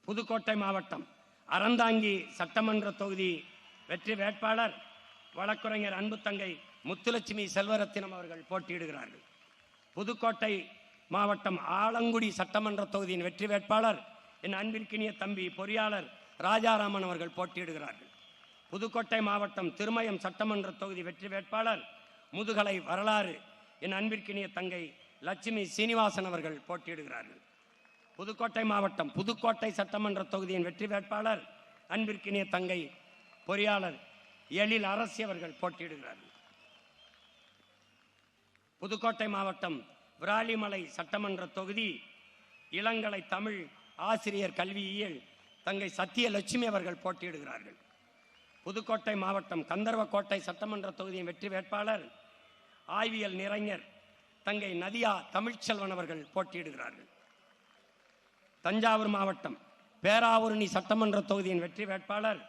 புதுக்கோட்டை மாவட்டம் அறந்தாங்கி சட்டமன்ற தொகுதி வெற்றி வேட்பாளர் வழக்குரைஞர் அன்பு தங்கை முத்துலட்சுமி செல்வரத்தினம் அவர்கள் போட்டியிடுகிறார்கள். புதுக்கோட்டை மாவட்டம் ஆலங்குடி சட்டமன்ற தொகுதியின் வெற்றி வேட்பாளர் என் அன்பிற்கினிய தம்பி பொறியாளர் ராஜாராமன் அவர்கள் போட்டியிடுகிறார்கள். புதுக்கோட்டை மாவட்டம் திருமயம் சட்டமன்ற தொகுதி வெற்றி வேட்பாளர் முதுகலை வரலாறு என் அன்பிற்கினிய தங்கை லட்சுமி சீனிவாசன் அவர்கள் போட்டியிடுகிறார்கள். புதுக்கோட்டை மாவட்டம் புதுக்கோட்டை சட்டமன்ற தொகுதியின் வெற்றி வேட்பாளர் அன்பிற்கினிய தங்கை பொறியாளர் எழில் அரசி அவர்கள் போட்டியிடுகிறார்கள். புதுக்கோட்டை மாவட்டம் விராலிமலை சட்டமன்ற தொகுதி இளங்கலை தமிழ் ஆசிரியர் கல்வியியல் தங்கை சத்தியலட்சுமி அவர்கள் போட்டியிடுகிறார்கள். புதுக்கோட்டை மாவட்டம் கந்தர்வக்கோட்டை சட்டமன்ற தொகுதியின் வெற்றி வேட்பாளர் ஆய்வியல் நிறைஞர் தங்கை நதியா தமிழ்ச்செல்வன் அவர்கள் போட்டியிடுகிறார்கள். தஞ்சாவூர் மாவட்டம் பேராவூரணி சட்டமன்ற தொகுதியின் வெற்றி வேட்பாளர்